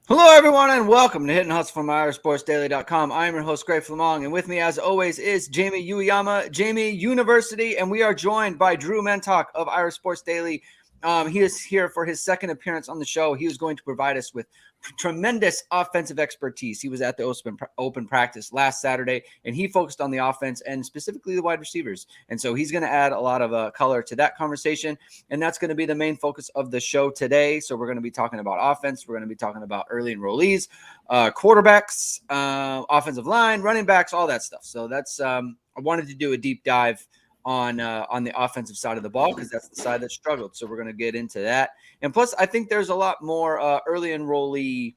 Hello, everyone, and welcome to Hit and Hustle from IRSportsDaily.com. I am your host, Greg Flamong, and with me, as always, is Jamie Uyama, Jamie University, and we are joined by Drew Mentock of Irish Sports Daily. He is here for his second appearance on the show. He is going to provide us with tremendous offensive expertise. He was at the open practice last Saturday, and he focused on the offense and specifically the wide receivers. And so he's going to add a lot of color to that conversation, and that's going to be the main focus of the show today. So we're going to be talking about offense. We're going to be talking about early enrollees, quarterbacks, offensive line, running backs, all that stuff. So that's I wanted to do a deep dive on the offensive side of the ball because that's the side that struggled. So we're going to get into that. And plus, I think there's a lot more early enrollee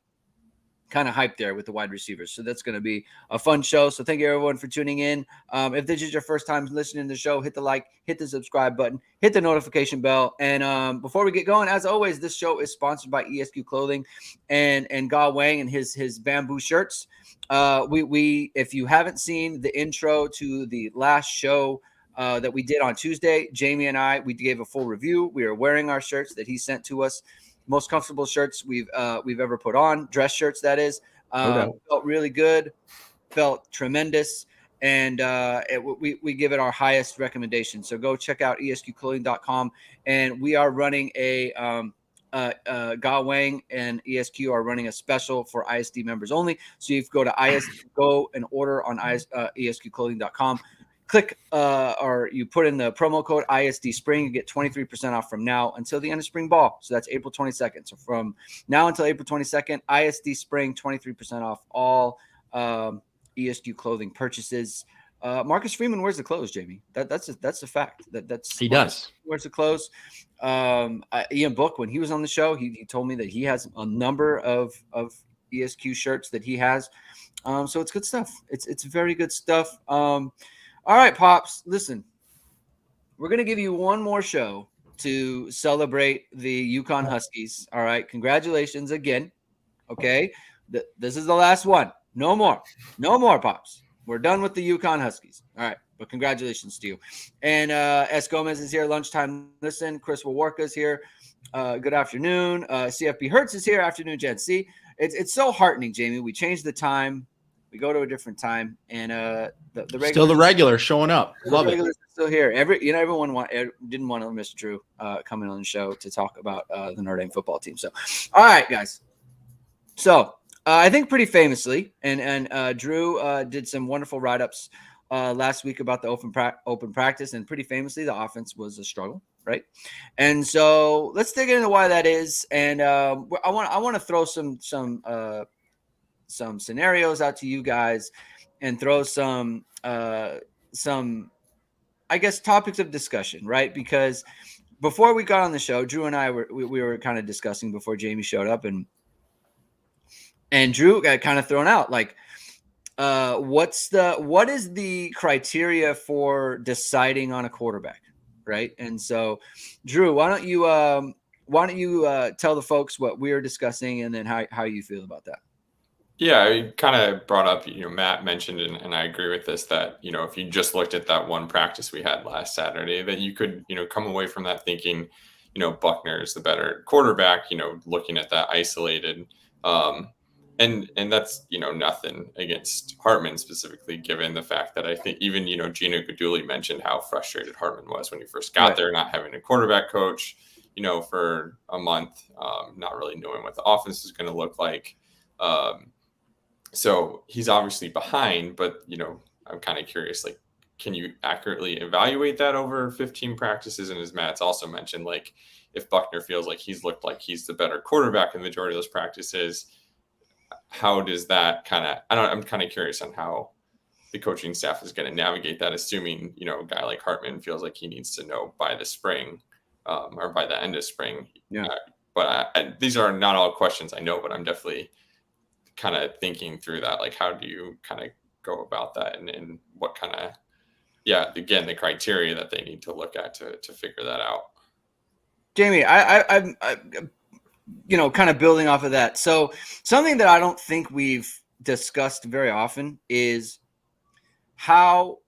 kind of hype there with the wide receivers. So that's going to be a fun show. So thank you, everyone, for tuning in. If this is your first time listening to the show, hit the like, hit the subscribe button, hit the notification bell. And before we get going, as always, this show is sponsored by ESQ Clothing and Ga Wang and his bamboo shirts. If you haven't seen the intro to the last show that we did on Tuesday, Jamie and we gave a full review. We are wearing our shirts that he sent to us. Most comfortable shirts we've ever put on, dress shirts, that is. Felt really good, felt tremendous, and we give it our highest recommendation. So go check out ESQclothing.com, and we are running a Ga Wang and ESQ are running a special for ISD members only. So you go to go and order on ESQclothing.com. Click or you put in the promo code ISD Spring, you get 23% off from now until the end of spring ball. So that's April 22nd. So from now until April 22nd, ISD Spring, 23% off all ESQ clothing purchases. Marcus Freeman wears the clothes, Jamie. That's a fact. He does. Wears the clothes. Ian Book, when he was on the show, he told me that he has a number of ESQ shirts that he has. So it's good stuff. It's very good stuff. All right, Pops, listen, we're going to give you one more show to celebrate the UConn Huskies. All right, congratulations again. Okay, this is the last one. No more, Pops. We're done with the UConn Huskies. All right, but congratulations to you. And S. Gomez is here, lunchtime listen. Chris Wawarka is here. Good afternoon. CFB Hertz is here. Afternoon, Jen. See, it's so heartening, Jamie. We changed the time. We go to a different time, and the regular showing up. Love it. Still here. Everyone didn't want to miss Drew coming on the show to talk about the Notre Dame football team. So, all right, guys. So I think pretty famously, and Drew did some wonderful write-ups last week about the open practice, and pretty famously, the offense was a struggle, right? And so let's dig into why that is. And I want to throw some scenarios out to you guys and throw some I guess topics of discussion, right? Because before we got on the show, Drew and I were kind of discussing before Jamie showed up, and Drew got kind of thrown out like what is the criteria for deciding on a quarterback, right? And so Drew, why don't you tell the folks what we are discussing and then how you feel about that? Yeah, I kind of brought up, Matt mentioned, and I agree with this, that, if you just looked at that one practice we had last Saturday, that you could, come away from that thinking, Buckner is the better quarterback, looking at that isolated. And that's, nothing against Hartman specifically, given the fact that I think even, Gino Guidugli mentioned how frustrated Hartman was when he first got there, not having a quarterback coach, for a month, not really knowing what the offense is going to look like. So he's obviously behind, but, I'm kind of curious, like, can you accurately evaluate that over 15 practices? And as Matt's also mentioned, like, if Buckner feels like he's looked like he's the better quarterback in the majority of those practices, how does that I'm kind of curious on how the coaching staff is going to navigate that, assuming, a guy like Hartman feels like he needs to know by the spring, or by the end of spring. Yeah. But these are not all questions I know, but I'm definitely kind of thinking through that. Like, how do you kind of go about that, and what kind of, again, the criteria that they need to look at to figure that out. Jamie, I'm kind of building off of that. So something that I don't think we've discussed very often is how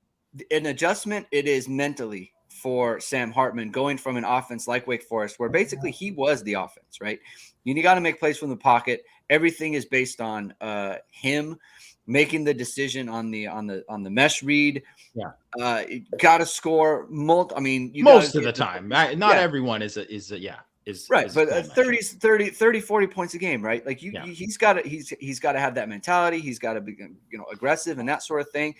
an adjustment it is mentally for Sam Hartman going from an offense like Wake Forest, where basically he was the offense, right? You got to make plays from the pocket, everything is based on him making the decision on the mesh read. Yeah. Got to score I mean, you most gotta of the time. Not everyone is right, but full 30 40 points a game, right? Like Yeah. he's got to have that mentality. He's got to be, aggressive and that sort of thing.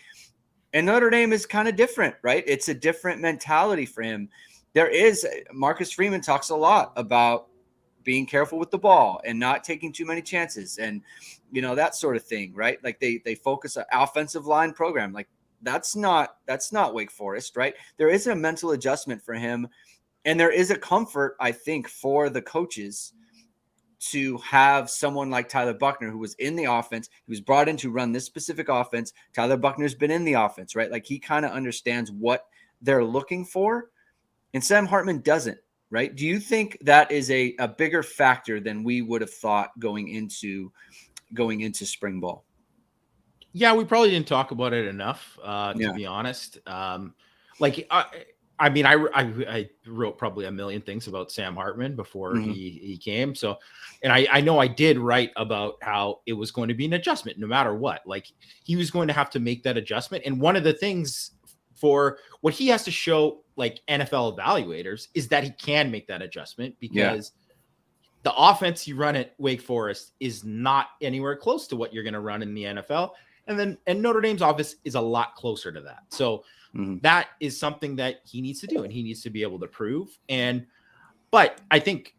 And Notre Dame is kind of different, right? It's a different mentality for him. Marcus Freeman talks a lot about being careful with the ball and not taking too many chances and, that sort of thing, right? Like they focus on offensive line program. Like that's not Wake Forest, right? There is a mental adjustment for him. And there is a comfort, I think, for the coaches to have someone like Tyler Buchner, who was in the offense, who was brought in to run this specific offense. Tyler Buchner's been in the offense, right? Like he kind of understands what they're looking for. And Sam Hartman doesn't, right? Do you think that is a bigger factor than we would have thought going into spring ball? Yeah, we probably didn't talk about it enough, to be honest. I mean, I wrote probably a million things about Sam Hartman before he came. So, and I know I did write about how it was going to be an adjustment no matter what. Like he was going to have to make that adjustment. And one of the things for what he has to show like NFL evaluators is that he can make that adjustment because the offense you run at Wake Forest is not anywhere close to what you're going to run in the NFL. And Notre Dame's offense is a lot closer to that. So that is something that he needs to do and he needs to be able to prove. But I think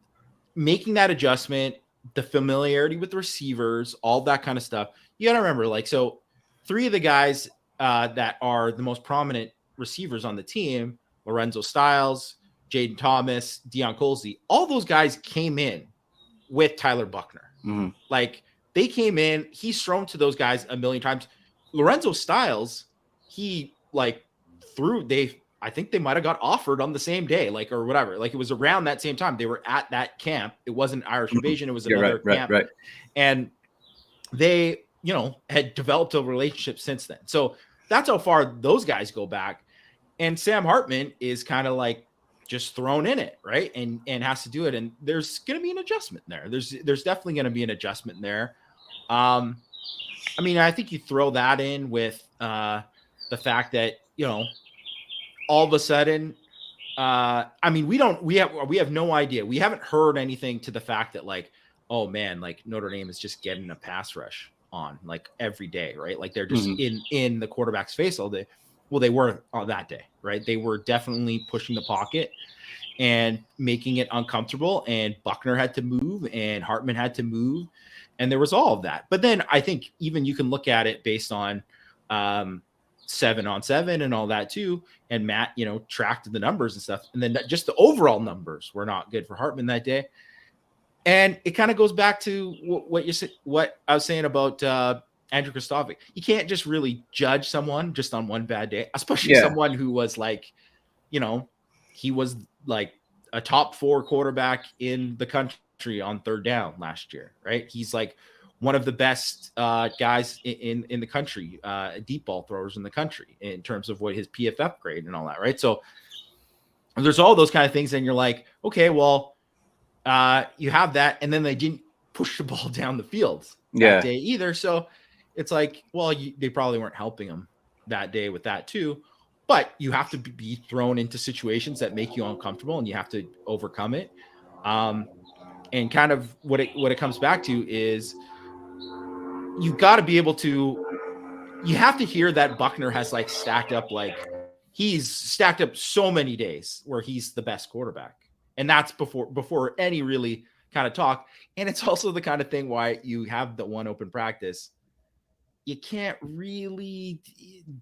making that adjustment, the familiarity with the receivers, all that kind of stuff, you got to remember, like, so 3 of the guys that are the most prominent receivers on the team, Lorenzo Styles, Jaden Thomas, Deion Colsey, all those guys came in with Tyler Buchner. Like they came in, he's thrown to those guys a million times. Lorenzo Styles, I think they might've got offered on the same day, like, or whatever. Like it was around that same time they were at that camp. It wasn't Irish Invasion. It was another camp. Right. And they, had developed a relationship since then. So that's how far those guys go back. And Sam Hartman is kind of like just thrown in it. Right. And has to do it. And there's going to be an adjustment there. There's definitely going to be an adjustment there. I mean, I think you throw that in with the fact that, all of a sudden, I mean, we have no idea. We haven't heard anything to the fact that like, oh man, like Notre Dame is just getting a pass rush on like every day, right? Like they're just in the quarterback's face all day. Well, they were on that day, right? They were definitely pushing the pocket and making it uncomfortable. And Buchner had to move and Hartman had to move. And there was all of that. But then I think even you can look at it based on 7-on-7 and all that too. And Matt, tracked the numbers and stuff. And then just the overall numbers were not good for Hartman that day. And it kind of goes back to what I was saying about Andrew Kristovic. You can't just really judge someone just on one bad day, especially someone who was like, he was like a top 4 quarterback in the country on third down last year, right? He's like one of the best guys in the country, deep ball throwers in the country in terms of what his PFF grade and all that, right? So there's all those kind of things, and you're like, okay, well, you have that, and then they didn't push the ball down the field that day either. So it's like, well, they probably weren't helping him that day with that too. But you have to be thrown into situations that make you uncomfortable, and you have to overcome it. And kind of what it comes back to is you've got to be able to. You have to hear that Buchner has like stacked up, like he's stacked up so many days where he's the best quarterback. And that's before any really kind of talk. And it's also the kind of thing why you have the one open practice. You can't really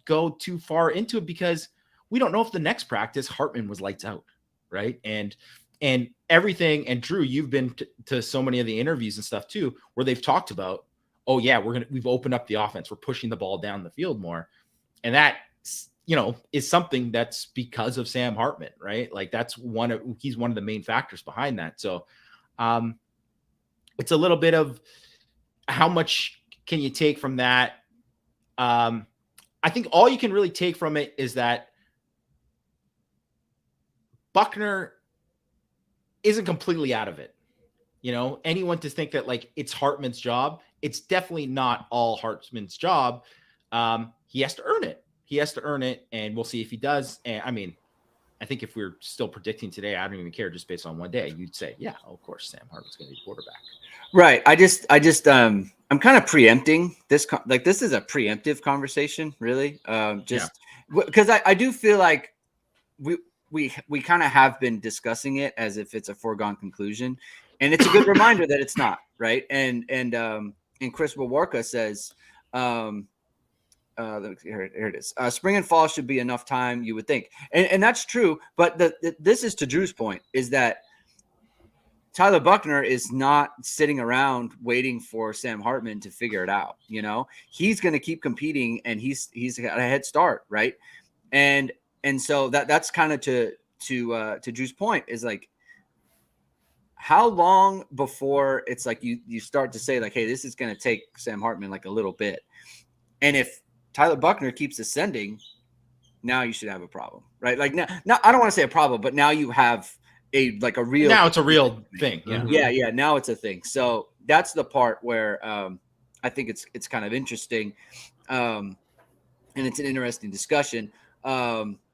go too far into it because we don't know if the next practice Hartman was lights out, right? And everything. And Drew, you've been to so many of the interviews and stuff too, where they've talked about, oh yeah, we've opened up the offense. We're pushing the ball down the field more. And that, is something that's because of Sam Hartman, right? Like he's one of the main factors behind that. So it's a little bit of how much can you take from that? I think all you can really take from it is that Buchner isn't completely out of it. anyone to think that like it's Hartman's job. It's definitely not all Hartman's job. He has to earn it. And we'll see if he does. And I mean, I think if we're still predicting today, I don't even care just based on one day. You'd say, yeah, of course, Sam Hartman's going to be quarterback. Right. I'm kind of preempting this. Like, this is a preemptive conversation, really. Because I do feel like we kind of have been discussing it as if it's a foregone conclusion, and it's a good reminder that it's not, right. And Chris Wawarka says, here it is. Spring and fall should be enough time, you would think, and that's true. But this is to Drew's point, is that Tyler Buckner is not sitting around waiting for Sam Hartman to figure it out. He's going to keep competing, and he's got a head start, right? And so that's kind of to Drew's point, is like, how long before it's like you start to say like, hey, this is going to take Sam Hartman like a little bit, and if Tyler Buckner keeps ascending, now you should have a problem, right? Like now I don't want to say a problem, but now you have a real. Now it's a real thing. Yeah. Now it's a thing. So that's the part where I think it's kind of interesting, and it's an interesting discussion.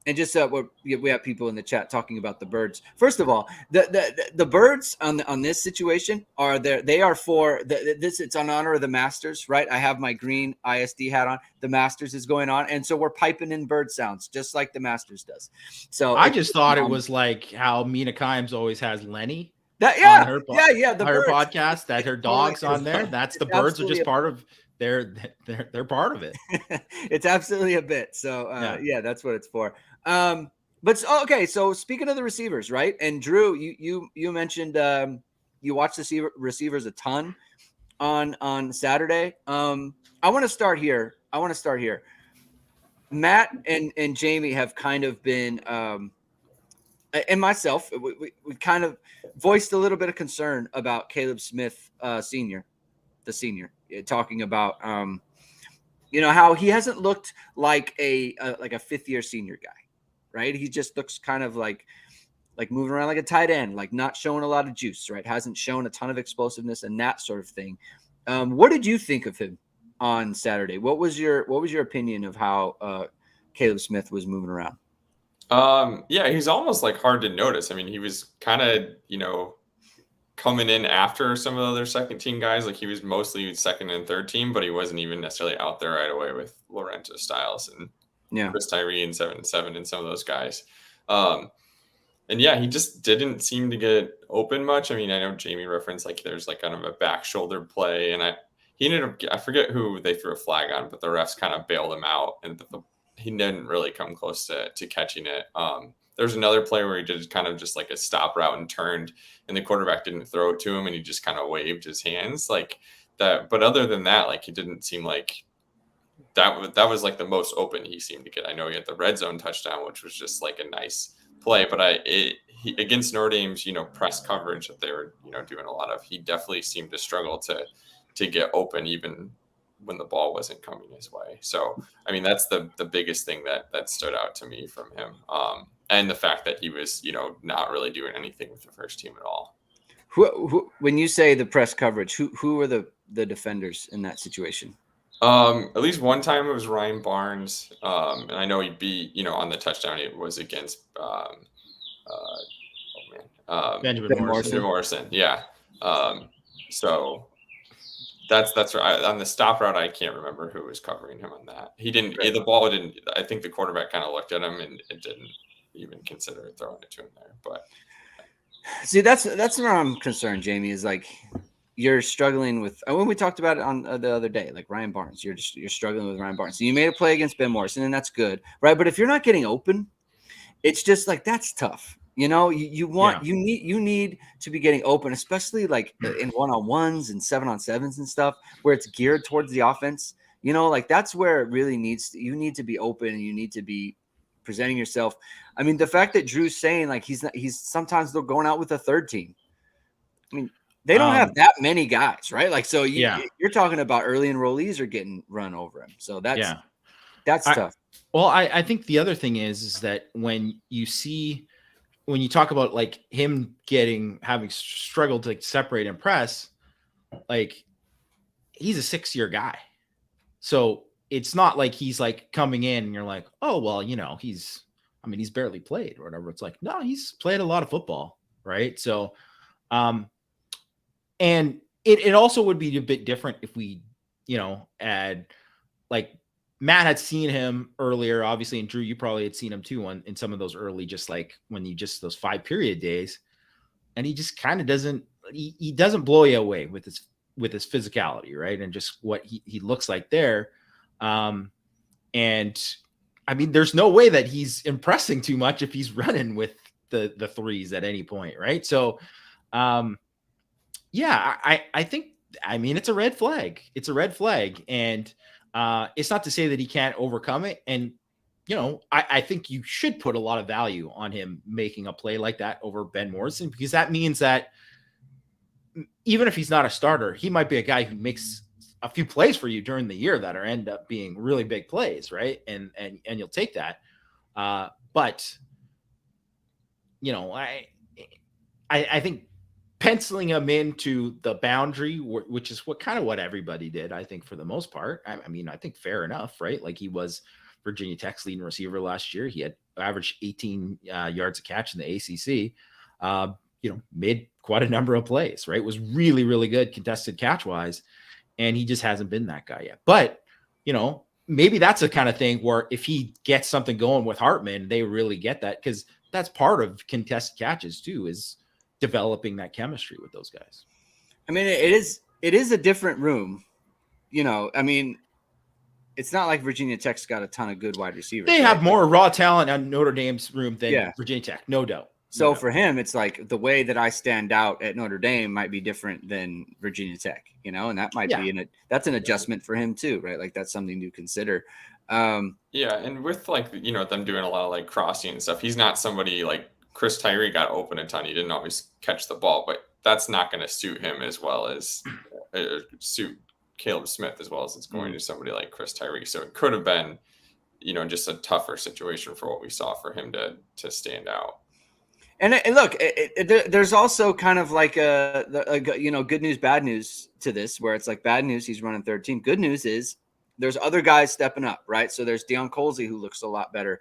And just we have people in the chat talking about the birds. First of all, the birds on this situation are there. They are for this. It's in honor of the Masters, right? I have my green ISD hat on. The Masters is going on, and so we're piping in bird sounds just like the Masters does. So I just thought it was like how Mina Kimes always has Lenny. The her podcast, that her dog's on there. That's the birds are just part of. They're part of it. It's absolutely a bit. So yeah, that's what it's for. But okay, so speaking of the receivers, right? And Drew, you mentioned you watched the receivers a ton on Saturday. I want to start here. Matt and Jamie have kind of been, and myself, we kind of voiced a little bit of concern about Caleb Smith, the senior, talking about how he hasn't looked like a fifth-year senior guy. Right. He just looks kind of like moving around like a tight end, like not showing a lot of juice, right? Hasn't shown a ton of explosiveness and that sort of thing. What did you think of him on Saturday? What was your opinion of how Caleb Smith was moving around? Yeah, he's almost like hard to notice. I mean, he was kind of, coming in after some of the other second team guys. Like, he was mostly second and third team, but he wasn't even necessarily out there right away with Lorenzo Styles and Chris Tyree and 7-7 and some of those guys. And yeah, he just didn't seem to get open much. I mean, I know Jamie referenced like there's like kind of a back shoulder play, and he ended up, I forget who they threw a flag on, but the refs kind of bailed him out, and he didn't really come close to catching it. There's another play where he did kind of just like a stop route and turned, and the quarterback didn't throw it to him, and he just kind of waved his hands like that. But other than that, like, he didn't seem like that was like the most open he seemed to get. I know he had the red zone touchdown, which was just like a nice play, but he against Notre Dame's, press coverage that they were, doing a lot of, he definitely seemed to struggle to get open even when the ball wasn't coming his way. So, I mean, that's the biggest thing that stood out to me from him. And the fact that he was, not really doing anything with the first team at all. When you say the press coverage, who were the defenders in that situation? At least one time it was Ryan Barnes. And I know he beat, on the touchdown, it was against, Benjamin Morrison. Yeah. So that's right. On the stop route, I can't remember who was covering him on that. He didn't, right. The ball didn't, I think the quarterback kind of looked at him and it didn't even consider throwing it to him there. But see, that's where I'm concerned, Jamie, is like, you're struggling with, when we talked about it on the other day, like Ryan Barnes, you're struggling with Ryan Barnes. So you made a play against Ben Morrison, and that's good, right? But if you're not getting open, it's just like, that's tough. You need to be getting open, especially like in one-on-ones and 7-on-7s and stuff, where it's geared towards the offense. Like that's where it really you need to be open, and you need to be presenting yourself. I mean, the fact that Drew's saying like he's sometimes they're going out with a third team. I mean, they don't have that many guys, right? Like, so you're talking about early enrollees are getting run over him. So that's tough. Well, I think the other thing is that when you see when you talk about like him having struggled to like separate and press, like he's a 6-year guy. So it's not like he's like coming in and you're like, oh, well, he's barely played or whatever. It's like, no, he's played a lot of football. Right. So, and it also would be a bit different if we, add like Matt had seen him earlier, obviously, and Drew, you probably had seen him too in some of those early, just like those 5 period days. And he just kind of doesn't blow you away with his physicality, right? And just what he looks like there. And I mean, there's no way that he's impressing too much if he's running with the threes at any point, right? So, yeah, I think, it's a red flag. It's a red flag, and it's not to say that he can't overcome it. And I think you should put a lot of value on him making a play like that over Ben Morrison, because that means that even if he's not a starter, he might be a guy who makes a few plays for you during the year that end up being really big plays, right? And you'll take that. But I think penciling him into the boundary, which is what everybody did, I think, for the most part. I think fair enough, right? Like, he was Virginia Tech's leading receiver last year. He had averaged 18 yards a catch in the ACC. Made quite a number of plays, right? Was really, really good contested catch wise. And he just hasn't been that guy yet. But, maybe that's the kind of thing where if he gets something going with Hartman, they really get that, because that's part of contested catches too, is developing that chemistry with those guys. I mean, it is a different room. It's not like Virginia Tech's got a ton of good wide receivers. They have more raw talent on Notre Dame's room than Virginia Tech, no doubt. So for him, it's like the way that I stand out at Notre Dame might be different than Virginia Tech, and that might be that's an adjustment for him too, right? Like, that's something to consider. And with them doing a lot of like crossing and stuff, he's not somebody like Chris Tyree got open a ton. He didn't always catch the ball, but that's not going to suit him as well as suit Caleb Smith as well as it's going to somebody like Chris Tyree. So it could have been, just a tougher situation for what we saw for him to stand out. And look, there's also kind of like a good news, bad news to this, where it's like bad news, he's running third team. Good news is there's other guys stepping up, right? So there's Deion Colsey, who looks a lot better.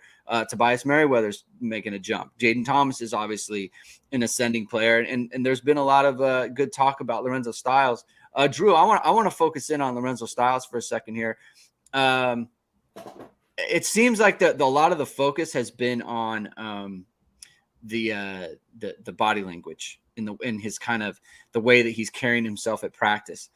Tobias Merriweather's making a jump. Jaden Thomas is obviously an ascending player, and there's been a lot of good talk about Lorenzo Styles. Drew, I want to focus in on Lorenzo Styles for a second here. It seems like a lot of the focus has been on the body language in his kind of the way that he's carrying himself at practice.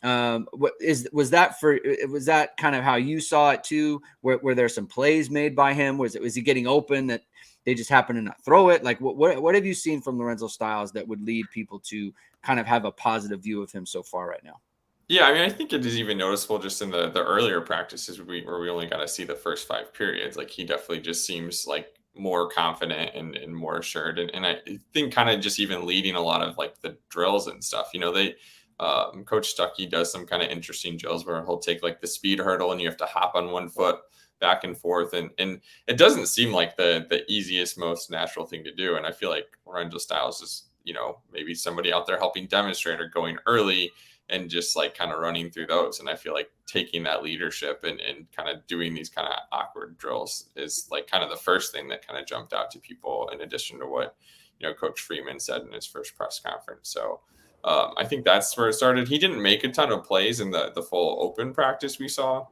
Was that kind of how you saw it too? Were there some plays made by him? Was he getting open that they just happened to not throw it? Like, what have you seen from Lorenzo Styles that would lead people to kind of have a positive view of him so far right now? Yeah, I think it is even noticeable just in the earlier practices where we only got to see the first 5 periods. Like, he definitely just seems like more confident and more assured. And I think kind of just even leading a lot of like the drills and stuff, Coach Stuckey does some kind of interesting drills where he'll take like the speed hurdle and you have to hop on one foot back and forth. And it doesn't seem like the easiest, most natural thing to do. And I feel like Lorenzo Styles is, maybe somebody out there helping demonstrate or going early and just like kind of running through those. And I feel like taking that leadership and kind of doing these kind of awkward drills is like kind of the first thing that kind of jumped out to people, in addition to what, Coach Freeman said in his first press conference. So I think that's where it started. He didn't make a ton of plays in the full open practice we saw.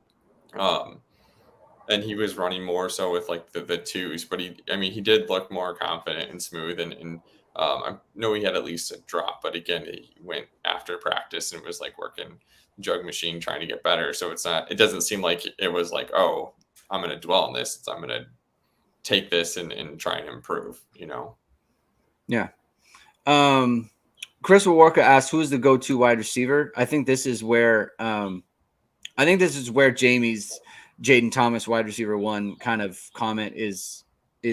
And he was running more so with like the twos, but he did look more confident and smooth. And I know he had at least a drop, but again, he went after practice and was like working jug machine trying to get better. So it doesn't seem like it was like, oh, I'm going to dwell on this. I'm going to take this and try and improve, Yeah. Chris Wawarka asked, who's the go-to wide receiver? I think this is where Jamie's Jaden Thomas wide receiver 1 kind of comment is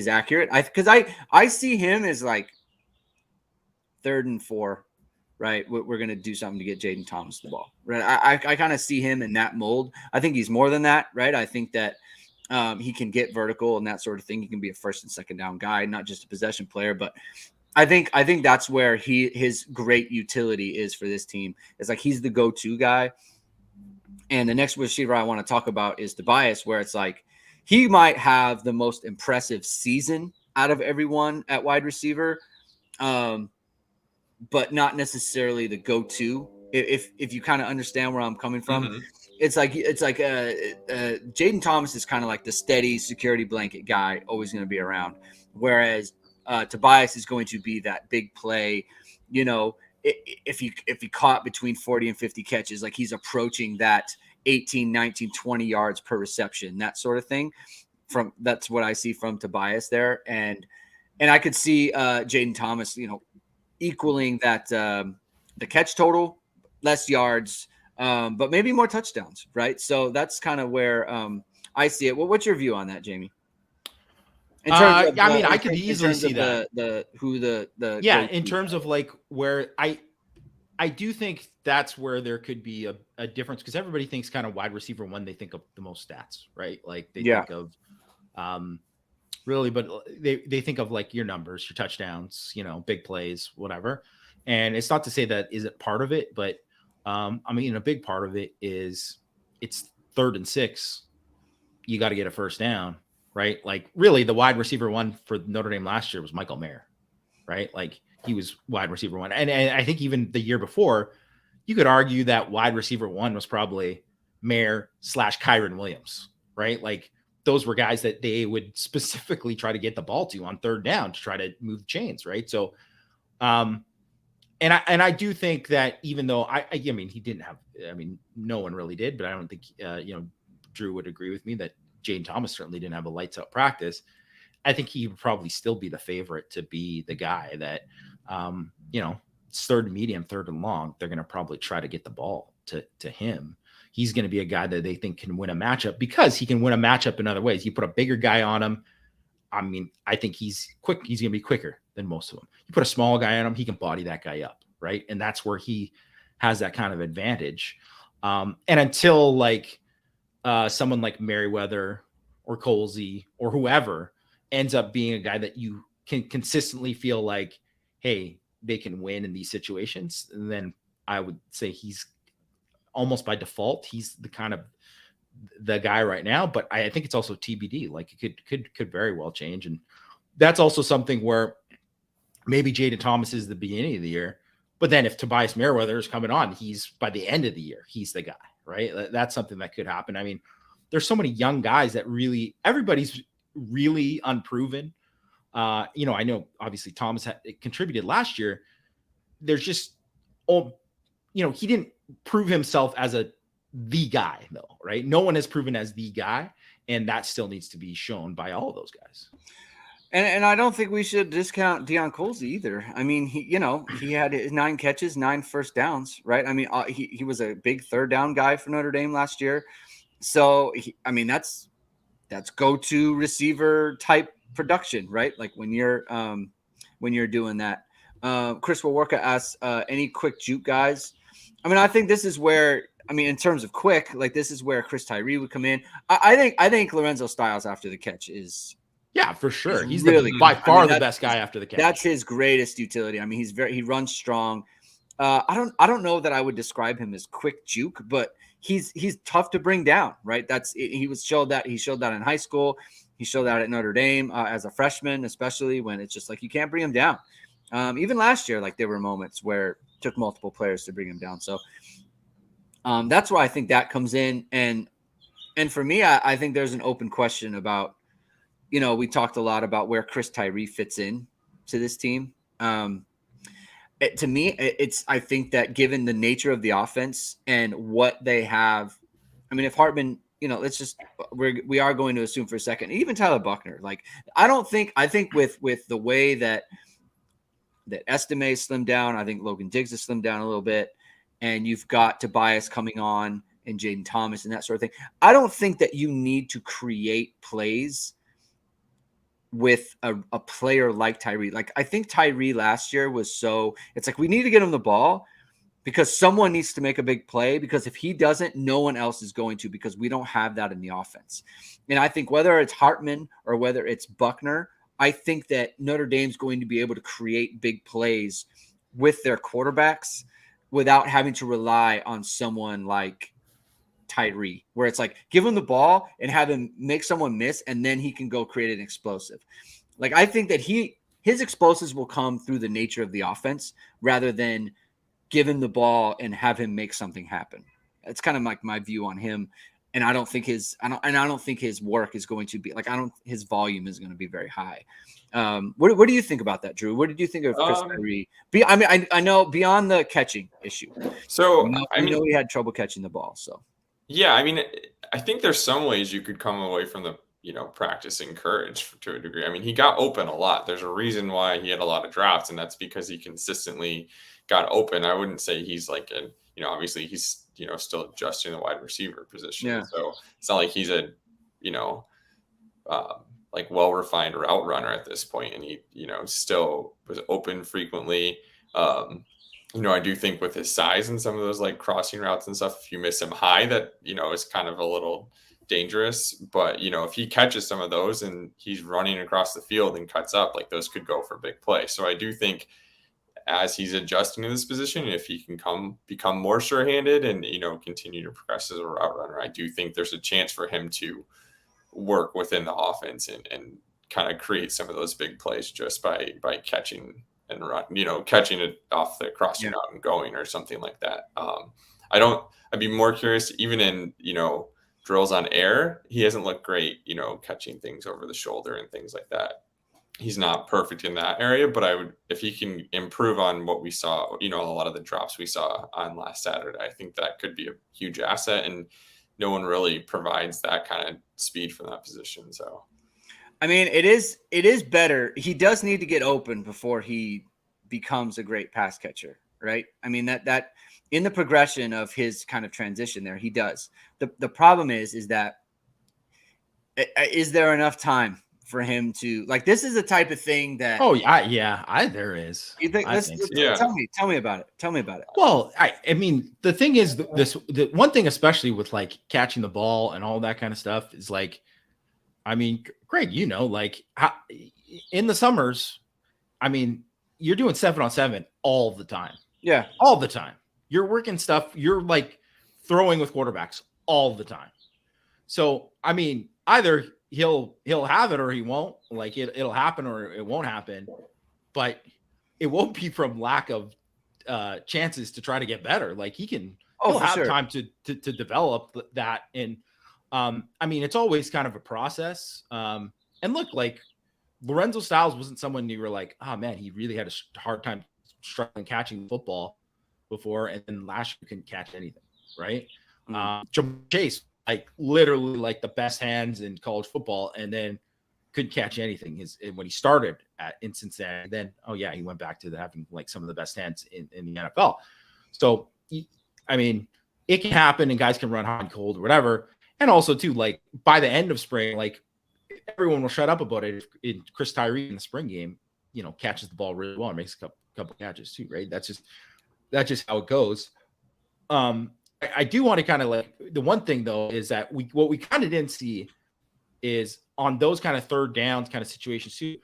accurate. Because I see him as like 3rd and 4, right? We're going to do something to get Jaden Thomas the ball, right? I kind of see him in that mold. I think he's more than that, right? I think that He can get vertical and that sort of thing. He can be a first and second down guy, not just a possession player. But I think that's where his great utility is for this team. It's like he's the go-to guy. And the next receiver I want to talk about is Tobias, where it's like he might have the most impressive season out of everyone at wide receiver, but not necessarily the go-to. If you kind of understand where I'm coming from, Mm-hmm. it's like Jaden Thomas is kind of like the steady security blanket guy, always going to be around, whereas Tobias is going to be that big play. You know, if he caught between 40 and 50 catches, like he's approaching that 18, 19, 20 yards per reception, that sort of thing. That's what I see from Tobias there, and I could see Jaden Thomas, equaling that the catch total, less yards, but maybe more touchdowns, right? So that's kind of where I see it. Well, what's your view on that, Jamie? In terms of I could easily see that. In terms of like where I do think that's where there could be a difference, because everybody thinks kind of wide receiver one, they think of the most stats, right? Like they think of really, but they think of like your numbers, your touchdowns, big plays, whatever. And it's not to say that isn't part of it, but I mean, a big part of it is it's 3rd and 6. You got to get a first down, right? Like really the wide receiver one for Notre Dame last year was Michael Mayer, right? Like he was wide receiver one. And I think even the year before, you could argue that wide receiver one was probably Mayer / Kyron Williams, right? Like those were guys that they would specifically try to get the ball to on 3rd down to try to move the chains, right? So, and I do think that even though I mean, he didn't have, I mean, no one really did, but I don't think, Drew would agree with me that Jaden Thomas certainly didn't have a lights out practice. I think he would probably still be the favorite to be the guy that, it's 3rd and medium, 3rd and long. They're going to probably try to get the ball to him. He's going to be a guy that they think can win a matchup because he can win a matchup in other ways. You put a bigger guy on him. I mean, I think he's quick. He's going to be quicker than most of them. You put a small guy on him, he can body that guy up, right? And that's where he has that kind of advantage. And until like someone like Merriweather or Colsey or whoever ends up being a guy that you can consistently feel like, hey, they can win in these situations, and then I would say he's almost by default, he's the kind of the guy right now. But I think it's also TBD. Like it could very well change, and that's also something where maybe Jaden Thomas is the beginning of the year, but then if Tobias Merriweather is coming on, he's by the end of the year, he's the guy, right? That's something that could happen. I mean, there's so many young guys that really everybody's really unproven. I know obviously Thomas contributed last year. There's just, he didn't prove himself as the guy though, right? No one has proven as the guy, and that still needs to be shown by all of those guys. And I don't think we should discount Deion Colsey either. I mean, he had 9 catches, 9 first downs, right? I mean, he was a big 3rd down guy for Notre Dame last year. So, that's go-to receiver type production, right? Like when you're doing that. Chris Waworka asks, any quick juke guys? I mean, I think this is where, in terms of quick, like this is where Chris Tyree would come in. I think Lorenzo Styles after the catch is. Yeah, for sure. He's really by far the best guy after the catch. That's his greatest utility. I mean, he runs strong. I don't know that I would describe him as quick juke, but he's tough to bring down, right? He showed that in high school. He showed that at Notre Dame as a freshman, especially when it's just like you can't bring him down. Even last year, like there were moments where it took multiple players to bring him down. So that's why I think that comes in. And for me, I think there's an open question about, we talked a lot about where Chris Tyree fits in to this team. To me, I think that given the nature of the offense and what they have, if Hartman, we are going to assume for a second, even Tyler Buckner, like I think with the way that Estime slimmed down, I think Logan Diggs has slimmed down a little bit, and you've got Tobias coming on and Jaden Thomas and that sort of thing. I don't think that you need to create plays with a player like Tyree. Like I think Tyree last year was it's like we need to get him the ball, because someone needs to make a big play, because if he doesn't, no one else is going to, because we don't have that in the offense. And I think whether it's Hartman or whether it's Buckner, I think that Notre Dame's going to be able to create big plays with their quarterbacks without having to rely on someone like Tyree, where it's like, give him the ball and have him make someone miss, and then he can go create an explosive. Like, I think that his explosives will come through the nature of the offense rather than give him the ball and have him make something happen. It's kind of like my view on him. And I don't think his work is going to be like, his volume is going to be very high. What do you think about that, Drew? What did you think of Chris Tyree? I know beyond the catching issue. So we know he had trouble catching the ball. So yeah, I mean, I think there's some ways you could come away from the practice encouraged to a degree. I mean, he got open a lot. There's a reason why he had a lot of drops, and that's because he consistently got open. I wouldn't say he's like obviously he's still adjusting the wide receiver position. Yeah. So it's not like he's a like well-refined route runner at this point, and he still was open frequently. I do think with his size and some of those like crossing routes and stuff, if you miss him high, that is kind of a little dangerous. But if he catches some of those and he's running across the field and cuts up, like those could go for big play. So I do think as he's adjusting to this position, if he can become more sure-handed and continue to progress as a route runner, I do think there's a chance for him to work within the offense and kind of create some of those big plays just by catching and run, catching it off the crossing route and going or something like that. I'd be more curious, even in drills on air, he hasn't looked great, catching things over the shoulder and things like that. He's not perfect in that area, but if he can improve on what we saw, a lot of the drops we saw on last Saturday, I think that could be a huge asset, and no one really provides that kind of speed from that position. So, I mean, it is better. He does need to get open before he becomes a great pass catcher, right? I mean, that in the progression of his kind of transition there, he does. The problem is that is there enough time for him to, like, this is the type of thing that there is. You think I this? think so. Yeah. Tell me about it. Tell me about it. Well, I mean, the thing is, the one thing, especially with like catching the ball and all that kind of stuff, is like, I mean, Greg, like in the summers, I mean, you're doing 7-on-7 all the time. Yeah, all the time. You're working stuff. You're like throwing with quarterbacks all the time. So, I mean, either he'll have it or he won't. Like it'll happen or it won't happen, but it won't be from lack of chances to try to get better. Like he'll have time to develop that. And I mean, it's always kind of a process. And look, like Lorenzo Styles wasn't someone you were like, oh man, he really had a hard time struggling catching football before, and then last year couldn't catch anything, right? Jamar Chase, like literally like the best hands in college football, and then couldn't catch anything when he started in Cincinnati. And then, he went back to having like some of the best hands in the NFL. So, I mean, it can happen, and guys can run hot and cold or whatever. And also too, like by the end of spring, like everyone will shut up about it. If Chris Tyree in the spring game, catches the ball really well and makes a couple catches too, right? That's just how it goes. I do want to kind of like, the one thing though is that what we kind of didn't see is on those kind of third downs kind of situations too.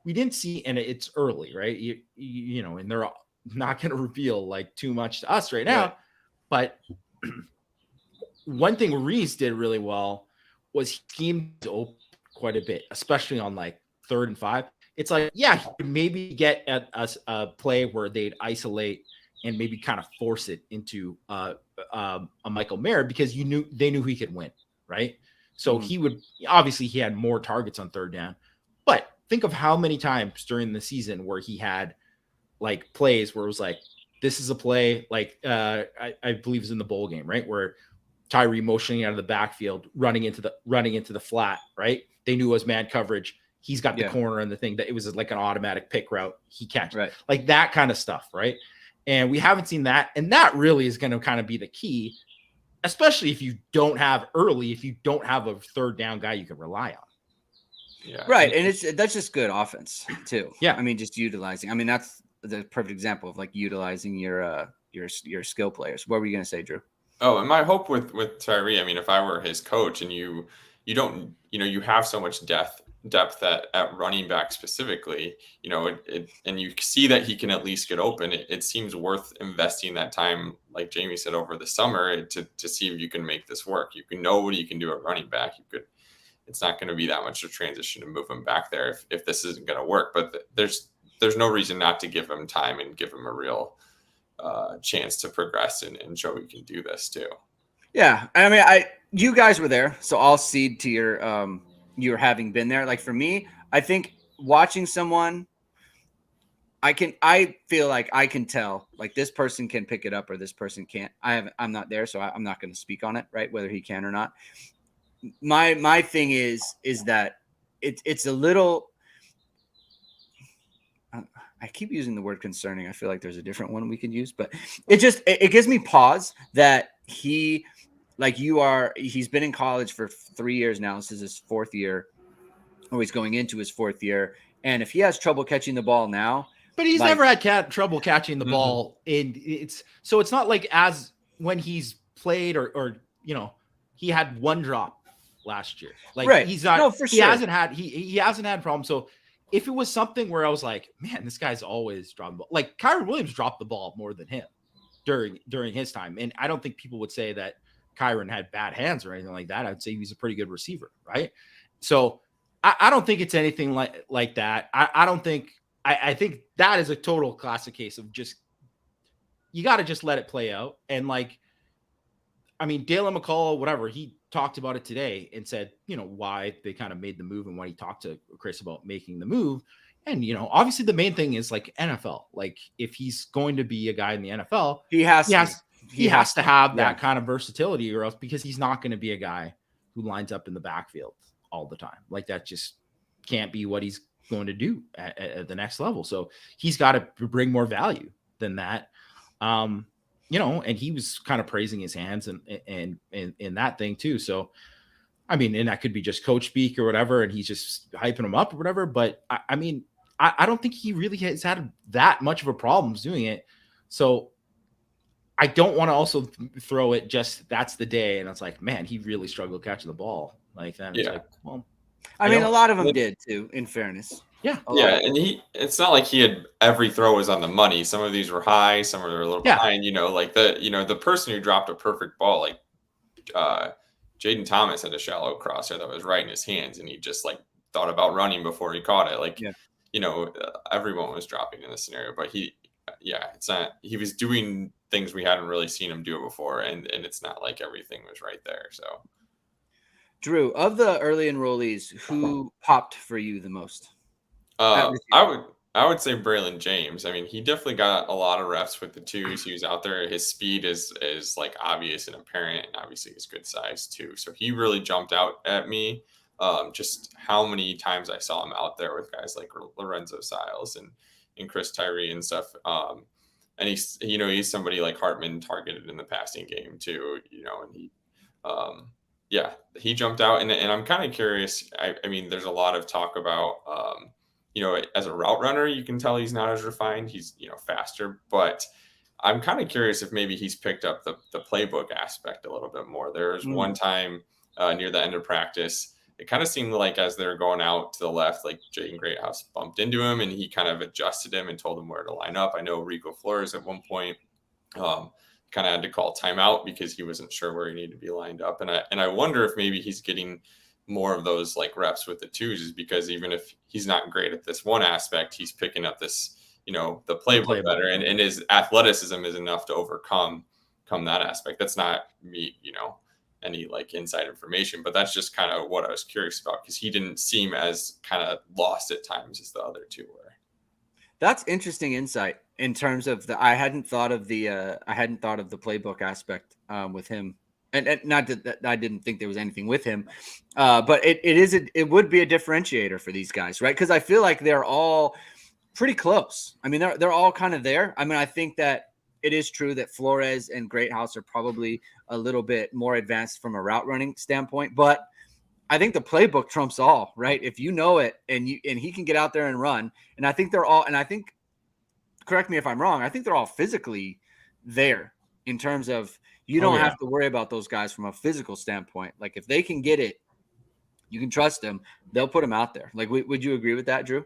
We didn't see, and it's early, right? And they're not going to reveal like too much to us right now. Right. But one thing Reese did really well was he schemed open quite a bit, especially on like 3rd and 5. It's like, he could maybe get a play where they'd isolate and maybe kind of force it into a Michael Mayer, because they knew he could win, right? So he had more targets on 3rd down. But think of how many times during the season where he had like plays where it was like, this is a play, like I believe it was in the bowl game, right? Where Tyree motioning out of the backfield, running into the flat, right? They knew it was man coverage. He's got the corner and the thing that it was like an automatic pick route. He catches, right? Like that kind of stuff, right? And we haven't seen that. And that really is going to kind of be the key, especially if you don't have a 3rd down guy you can rely on. Yeah. Right. And that's just good offense too. Yeah. I mean, just utilizing, I mean, that's the perfect example of like utilizing your your skill players. What were you going to say, Drew? Oh, and my hope with Tyree, I mean, if I were his coach and you don't, you have so much depth at running back specifically, and you see that he can at least get open, it seems worth investing that time, like Jamie said, over the summer to see if you can make this work. You can know what you can do at running back. It's not going to be that much of a transition to move him back there if this isn't going to work. But there's no reason not to give him time and give him a real chance to progress and show he can do this too. Yeah, I mean, you guys were there, so I'll cede to your having been there. Like for me, I think watching someone, I feel like I can tell like this person can pick it up or this person can't. I'm not there, so I'm not going to speak on it, right? Whether he can or not. My thing is that it's a little. I keep using the word concerning. I feel like there's a different one we could use, but it gives me pause that he's been in college for 3 years now. This is his fourth year, or he's going into his fourth year. And if he has trouble catching the ball now, but he's never had trouble catching the ball. And it's not like as when he's played or he had one drop last year. Like right. He's not, no, for he sure. he hasn't had problems. So if it was something where I was like, man, this guy's always dropping the ball. Like Kyron Williams dropped the ball more than him during his time. And I don't think people would say that Kyron had bad hands or anything like that. I'd say he was a pretty good receiver, right? So I don't think it's anything like that. I think that is a total classic case of just, you got to just let it play out. And Dalen McCullough, whatever, he talked about it today and said, why they kind of made the move and why he talked to Chris about making the move. And, obviously the main thing is like NFL, like if he's going to be a guy in the NFL, he has to have that kind of versatility, or else, because he's not going to be a guy who lines up in the backfield all the time. Like that just can't be what he's going to do at the next level. So he's got to bring more value than that. And he was kind of praising his hands and that thing too. So, and that could be just coach speak or whatever, and he's just hyping him up or whatever. But I don't think he really has had that much of a problem doing it. So I don't want to also throw it just that's the day. And it's like, man, he really struggled catching the ball like that. It's like, well, a lot of them did too, in fairness. Yeah. Yeah. And it's not like he had every throw was on the money. Some of these were high, some were a little behind, like the person who dropped a perfect ball, like Jaden Thomas had a shallow crosser that was right in his hands, and he just like thought about running before he caught it. Like, everyone was dropping in this scenario, but it's not, he was doing things we hadn't really seen him do before. And it's not like everything was right there. So Drew, of the early enrollees, who popped for you the most? I would say Braylon James. He definitely got a lot of reps with the twos. He was out there. His speed is like obvious and apparent, and obviously he's good size too. So he really jumped out at me. Just how many times I saw him out there with guys like Lorenzo Siles and Chris Tyree and stuff. And he's somebody like Hartman targeted in the passing game too. And he jumped out, and I'm kind of curious. There's a lot of talk about. As a route runner, you can tell he's not as refined. He's, faster, but I'm kind of curious if maybe he's picked up the playbook aspect a little bit more. There was one time near the end of practice, it kind of seemed like as they're going out to the left, like Jaden Greathouse bumped into him and he kind of adjusted him and told him where to line up. I know Rico Flores at one point kind of had to call timeout because he wasn't sure where he needed to be lined up. And I wonder if maybe he's getting more of those like reps with the twos, is because even if he's not great at this one aspect, he's picking up this, the playbook better, and his athleticism is enough to overcome that aspect. That's not me, any like inside information, but that's just kind of what I was curious about, because he didn't seem as kind of lost at times as the other two were. That's interesting insight in terms of I hadn't thought of the playbook aspect with him. And not that I didn't think there was anything with him, but it would be a differentiator for these guys, right? Because I feel like they're all pretty close. They're all kind of there. I think that it is true that Flores and Greathouse are probably a little bit more advanced from a route running standpoint, but I think the playbook trumps all, right? If you know it and he can get out there and run, and I think they're all, and I think, correct me if I'm wrong, I think they're all physically there in terms of you don't have to worry about those guys from a physical standpoint. Like if they can get it, you can trust them. They'll put them out there. Like, would you agree with that, Drew?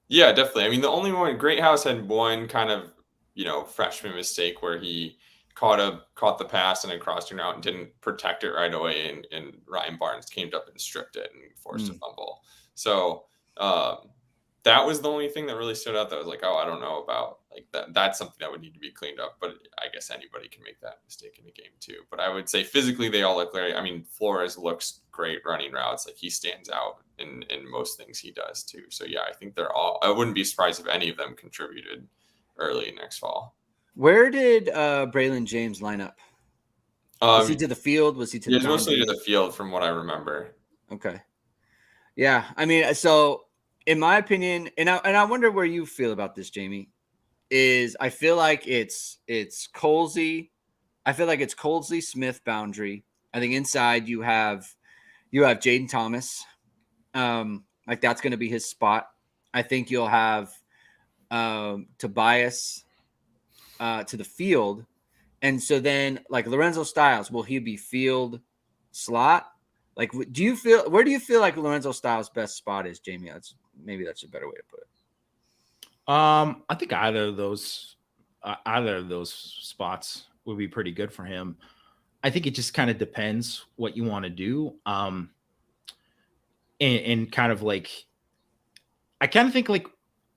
Yeah, definitely. I mean, the only one Greathouse had one kind of, freshman mistake where he caught the pass and then crossed it out and didn't protect it right away, and Ryan Barnes came up and stripped it and forced a fumble. So that was the only thing that really stood out. That was like, oh, I don't know about like that. That's something that would need to be cleaned up. But I guess anybody can make that mistake in a game too. But I would say physically they all look great. I mean, Flores looks great running routes. Like he stands out in most things he does too. So yeah, I think they're all. I wouldn't be surprised if any of them contributed early next fall. Where did Braylon James line up? Was he to the field? Was he to the mostly to the field from what I remember. Okay. Yeah. I mean, so in my opinion, and I wonder where you feel about this, Jamie, is I feel like it's Colsey. I feel like it's Colsey Smith boundary. I think inside you have Jaden Thomas. Like that's going to be his spot. I think you'll have Tobias to the field. And so then like Lorenzo Styles, will he be field slot? Like, where do you feel like Lorenzo Styles' best spot is, Jamie? Maybe that's a better way to put it. I think either of those spots would be pretty good for him. I think it just kind of depends what you want to do. And kind of like, I kind of think like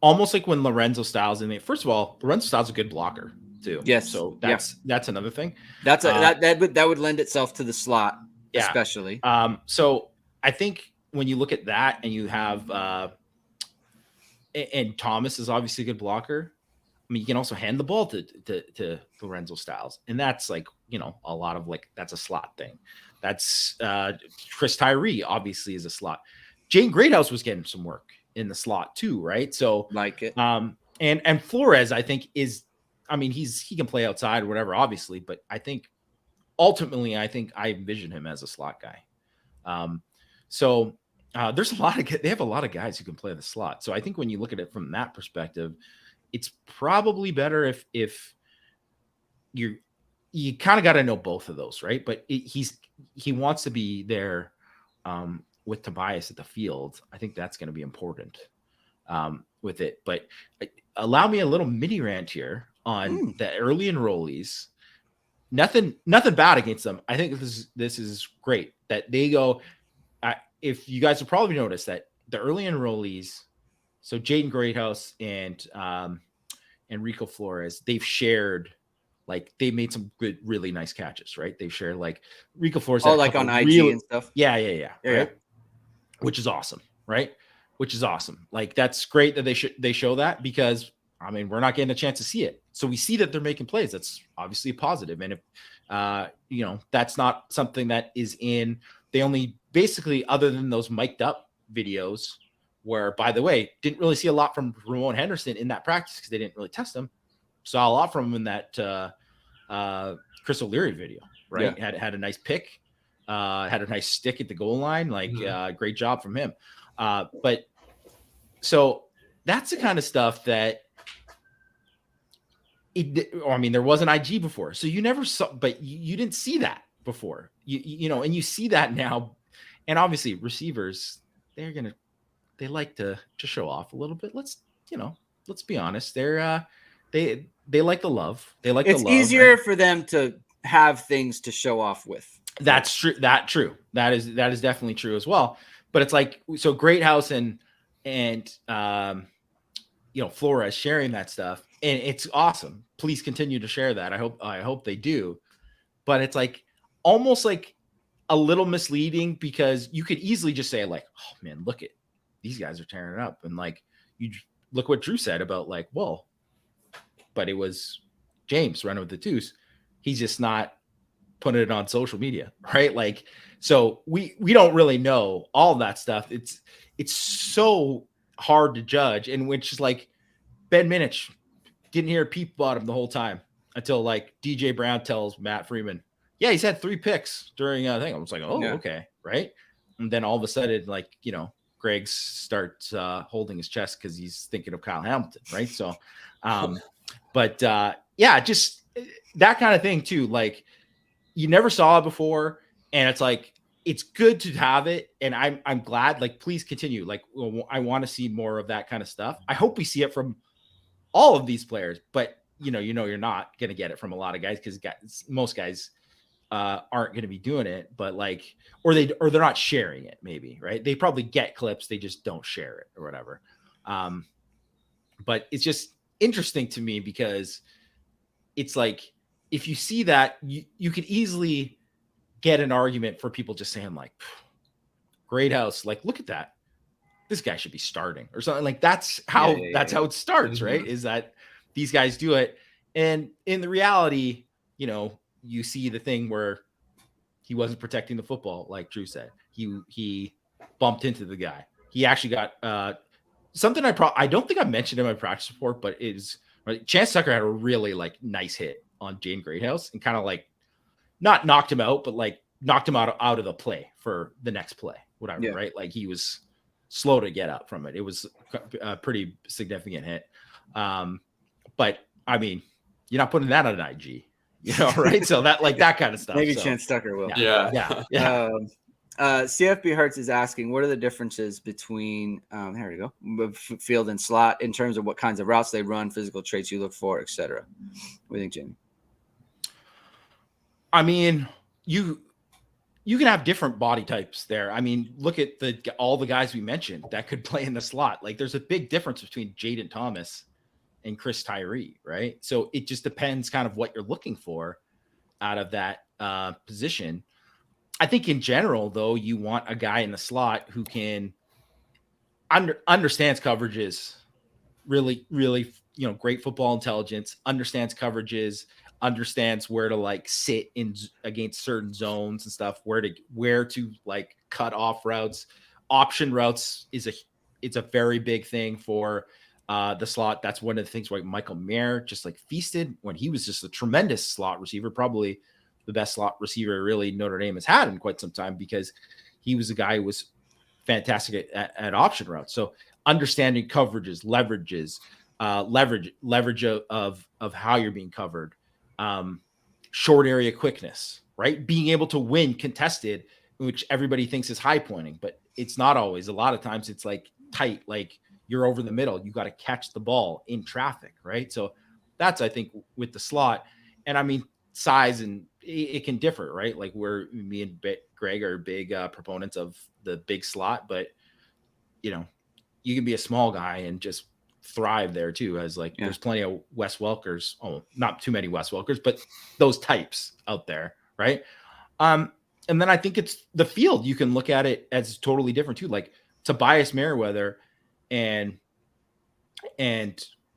almost like when Lorenzo Styles in it. First of all, Lorenzo Styles is a good blocker too. Yes. So that's another thing. That would lend itself to the slot, especially. So I think when you look at that and you have and Thomas is obviously a good blocker. I mean, you can also hand the ball to Lorenzo Styles, and that's like a lot of like that's a slot thing. That's Chris Tyree obviously is a slot. Jane Greathouse was getting some work in the slot too, right? So like it. And Flores, I think he can play outside or whatever, obviously, but I think ultimately I envision him as a slot guy. So there's they have a lot of guys who can play the slot. So I think when you look at it from that perspective, it's probably better if you kind of got to know both of those, right? But he wants to be there with Tobias at the field. I think that's going to be important with it. But allow me a little mini rant here on the early enrollees. Nothing bad against them. I think this is great that they go. If you guys have probably noticed that the early enrollees, so Jaden Greathouse and Enrico Flores, they've shared, like they made some good, really nice catches, right? They've shared like Rico Flores, like on IG and stuff. Yeah. Right? Which is awesome, right? Which is awesome. Like that's great that they show that, because I mean we're not getting a chance to see it, so we see that they're making plays. That's obviously a positive, and if that's not something that is in. They only basically, other than those mic'd up videos, where, by the way, didn't really see a lot from Ramon Henderson in that practice because they didn't really test him. Saw a lot from him in that Chris O'Leary video, right? Yeah. Had a nice pick, had a nice stick at the goal line. Like, great job from him. But so that's the kind of stuff that there wasn't IG before. So you never saw, but you didn't see that before, and you see that now. And obviously receivers, they like to show off a little bit. Let's be honest. They like the love. They like it's the love. It's easier for them to have things to show off with. That's true. That is definitely true as well. But it's like, so Greathouse and Flores sharing that stuff, and it's awesome. Please continue to share that. I hope they do. But it's like almost like a little misleading, because you could easily just say like, oh man, look at these guys are tearing it up. And like, you look what Drew said about like, well, but it was James running with the twos. He's just not putting it on social media, right? Like, so we don't really know all that stuff. It's so hard to judge. And which is like Ben Minich didn't hear a peep about him the whole time until like DJ Brown tells Matt Freeman, yeah, he's had 3 picks during a thing. I was like, oh, okay, right. And then all of a sudden, like, Greg starts holding his chest because he's thinking of Kyle Hamilton, right? So, just that kind of thing too. Like you never saw it before, and it's like it's good to have it, and I'm glad. Like, please continue. Like, I want to see more of that kind of stuff. I hope we see it from all of these players, but you're not going to get it from a lot of guys because most guys aren't going to be doing it, but like, or they're not sharing it. Maybe, right? They probably get clips, they just don't share it or whatever. But it's just interesting to me because it's like if you see that, you could easily get an argument for people just saying like, great house, like look at that, this guy should be starting or something. Like that's how how it starts, right? Is that these guys do it, and in the reality, you see the thing where he wasn't protecting the football, like Drew said. He bumped into the guy. He actually got something I don't think I mentioned in my practice report, but Chance Tucker had a really like nice hit on Jaden Greathouse and kind of like not knocked him out, but like knocked him out of the play for the next play, whatever, right? Like he was slow to get up from it. It was a pretty significant hit. But I mean, you're not putting that on an IG, right? So that like that kind of stuff. Maybe Chance Tucker will. Yeah. CFB Hertz is asking, what are the differences between there we go, field and slot in terms of what kinds of routes they run, physical traits you look for, etc. What do you think, Jamie? I mean, you can have different body types there. I mean, look at all the guys we mentioned that could play in the slot. Like there's a big difference between Jaden Thomas and Chris Tyree, right? So it just depends kind of what you're looking for out of that position. I think in general, though, you want a guy in the slot who can understands coverages, really, really, great football intelligence, understands coverages, understands where to like sit in against certain zones and stuff, where to like cut off routes. Option routes it's a very big thing for the slot. That's one of the things where Michael Mayer just like feasted when he was just a tremendous slot receiver, probably the best slot receiver really Notre Dame has had in quite some time, because he was a guy who was fantastic at option routes. So understanding coverages, leverage of how you're being covered, short area quickness, right? Being able to win contested, which everybody thinks is high pointing, but it's not always. A lot of times it's like tight, like you're over the middle. You got to catch the ball in traffic, right? So that's, I think, with the slot. And I mean, size and it can differ, right? Like me and Greg are big proponents of the big slot, but you can be a small guy and just thrive there too, as like there's plenty of Wes Welkers. Oh, not too many Wes Welkers, but those types out there, right? And then I think it's the field. You can look at it as totally different too. Like Tobias Merriweather and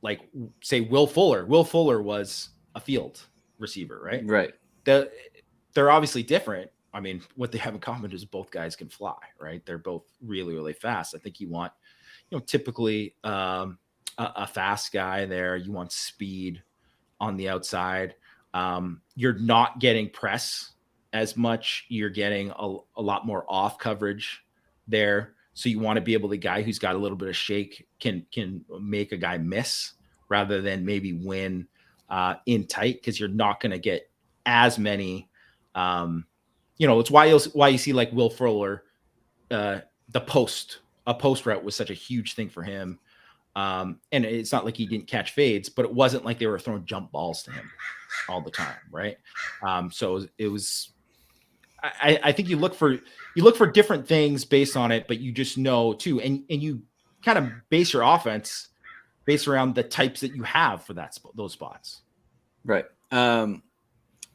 like say Will Fuller. Will Fuller was a field receiver, right? Right. They're obviously different. I mean, what they have in common is both guys can fly, right? They're both really, really fast. I think you want, typically a fast guy there. You want speed on the outside. You're not getting press as much. You're getting a lot more off coverage there. So you want to be able to guy who's got a little bit of shake can make a guy miss rather than maybe win in tight, because you're not going to get as many. It's why you see like Will Fuller, a post route was such a huge thing for him. And it's not like he didn't catch fades, but it wasn't like they were throwing jump balls to him all the time, right? So it was. I think you look for different things based on it, but you just know too, and you kind of base your offense based around the types that you have for those spots. Right.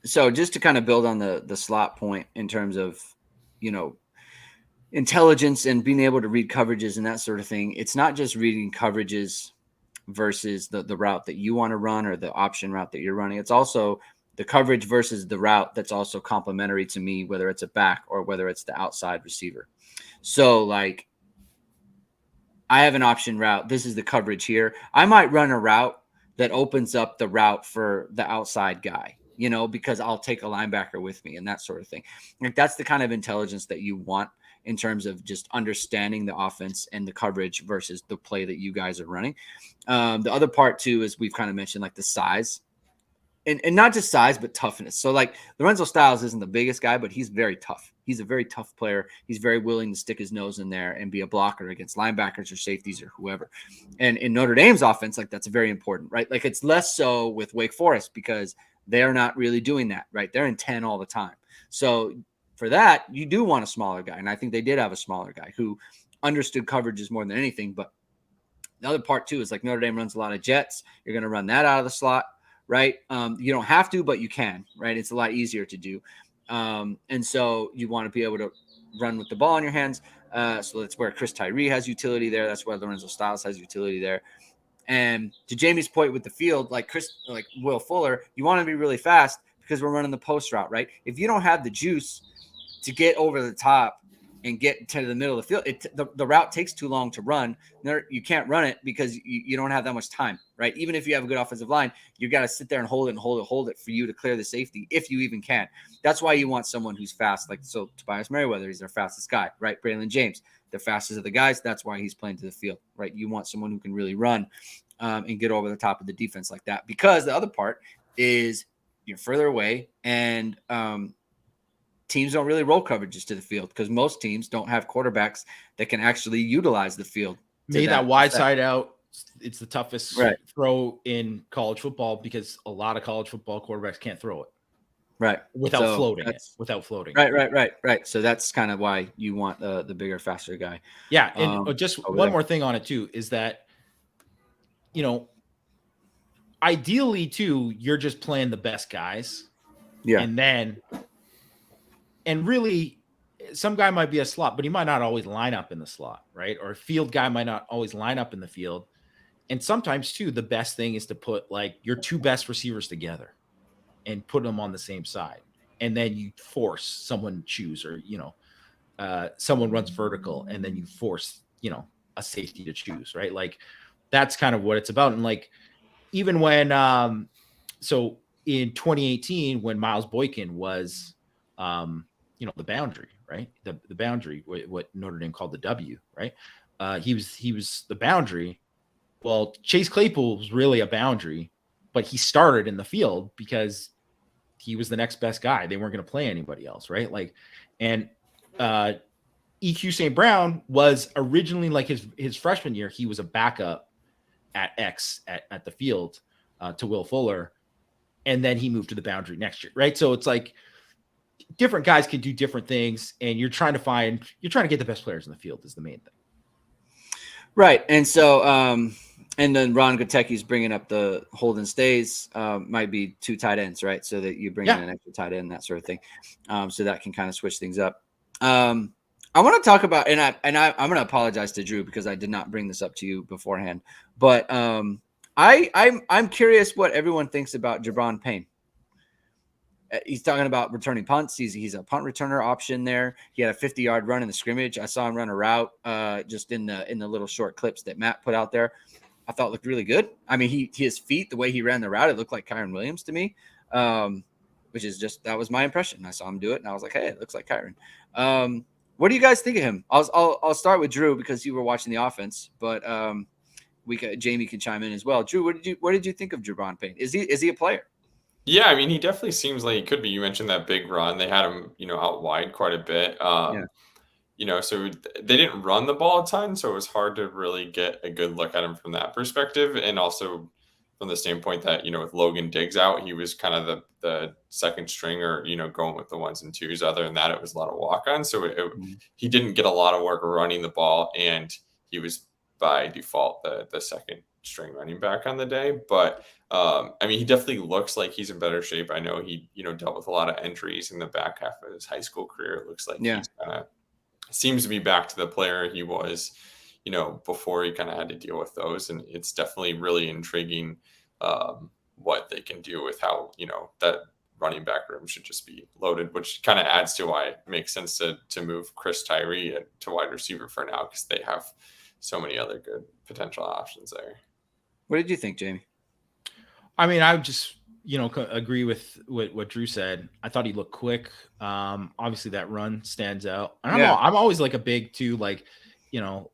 So just to kind of build on the slot point in terms of, intelligence and being able to read coverages and that sort of thing. It's not just reading coverages versus the route that you want to run or the option route that you're running. It's also the coverage versus the route that's also complementary to me, whether it's a back or whether it's the outside receiver. So like I have an option route. This is the coverage here. I might run a route that opens up the route for the outside guy, because I'll take a linebacker with me and that sort of thing. Like that's the kind of intelligence that you want in terms of just understanding the offense and the coverage versus the play that you guys are running. The other part too, is we've kind of mentioned like the size. and not just size, but toughness. So like Lorenzo Styles isn't the biggest guy, but he's very tough. He's a very tough player. He's very willing to stick his nose in there and be a blocker against linebackers or safeties or whoever. And in Notre Dame's offense, like that's very important, right? Like it's less so with Wake Forest because they're not really doing that, right? They're in 10 all the time. So for that, you do want a smaller guy. And I think they did have a smaller guy who understood coverages more than anything. But the other part too is like Notre Dame runs a lot of jets. You're going to run that out of the slot. Right. You don't have to, but you can, right. It's a lot easier to do. And so you want to be able to run with the ball in your hands. So that's where Chris Tyree has utility there. That's where Lorenzo Styles has utility there. And to Jamie's point with the field, like Will Fuller, you want to be really fast because we're running the post route, right? If you don't have the juice to get over the top and get to the middle of the field, the route takes too long to run. You can't run it because you don't have that much time, right? Even if you have a good offensive line, you got to sit there and hold it for you to clear the safety, if you even can. That's why you want someone who's fast. Like, so Tobias Merriweather, he's their fastest guy, right? Braylon James, the fastest of the guys. That's why he's playing to the field, right? You want someone who can really run and get over the top of the defense like that, because the other part is you're further away and teams don't really roll coverages to the field because most teams don't have quarterbacks that can actually utilize the field. Maybe that wide side out, it's the toughest throw in college football because a lot of college football quarterbacks can't throw it. Right. Without floating. Right. So that's kind of why you want the bigger, faster guy. Yeah. And just one more thing on it too, is that, you know, ideally too, you're just playing the best guys. Yeah. And really, some guy might be a slot, but he might not always line up in the slot, right? Or a field guy might not always line up in the field. And sometimes, too, the best thing is to put, like, your two best receivers together and put them on the same side. And then you force someone to choose, or, you know, someone runs vertical, and then you force, you know, a safety to choose, right? Like, that's kind of what it's about. And, like, even when so in 2018, when Miles Boykin was you know, the boundary, right? The boundary, what Notre Dame called the W, right? He was the boundary. Well, Chase Claypool was really a boundary, but he started in the field because he was the next best guy. They weren't going to play anybody else, right? Like, and EQ St. Brown was originally, like, his freshman year, he was a backup at X at the field to Will Fuller, and then he moved to the boundary next year, right? So it's like, different guys can do different things, and you're trying to get the best players in the field is the main thing. Right. And so, and then Ron Goteki's bringing up the hold and stays, might be two tight ends, right? So that you bring in an extra tight end, that sort of thing. So that can kind of switch things up. I want to talk about, and I'm going to apologize to Drew because I did not bring this up to you beforehand, but I'm curious what everyone thinks about Jabron Payne. He's talking about returning punts. He's a punt returner option there. He had a 50-yard run in the scrimmage. I saw him run a route just in the little short clips that Matt put out there. I thought looked really good. I mean, his feet, the way he ran the route, it looked like Kyron Williams to me, which is just, that was my impression. I saw him do it, and I was like, hey, it looks like Kyron. What do you guys think of him? I'll start with Drew because you were watching the offense, but Jamie can chime in as well. Drew, what did you think of Jabron Payne? Is he a player? Yeah, I mean, he definitely seems like he could be. You mentioned that big run. They had him, you know, out wide quite a bit. You know, so they didn't run the ball a ton, so it was hard to really get a good look at him from that perspective. And also from the standpoint that, you know, with Logan Diggs out, he was kind of the second string, or, you know, going with the ones and twos. Other than that, it was a lot of walk-ons. So he didn't get a lot of work running the ball, and he was by default the second string running back on the day. But I mean, he definitely looks like he's in better shape. I know he, you know, dealt with a lot of injuries in the back half of his high school career. It looks like he's kind of seems to be back to the player he was, you know, before he kind of had to deal with those. And it's definitely really intriguing what they can do with how, you know, that running back room should just be loaded, which kind of adds to why it makes sense to move Chris Tyree to wide receiver for now, because they have so many other good potential options there. What did you think, Jamie? I mean, I would just, you know, agree with what Drew said. I thought he looked quick. Obviously that run stands out. And I'm always like a big too, like, you know,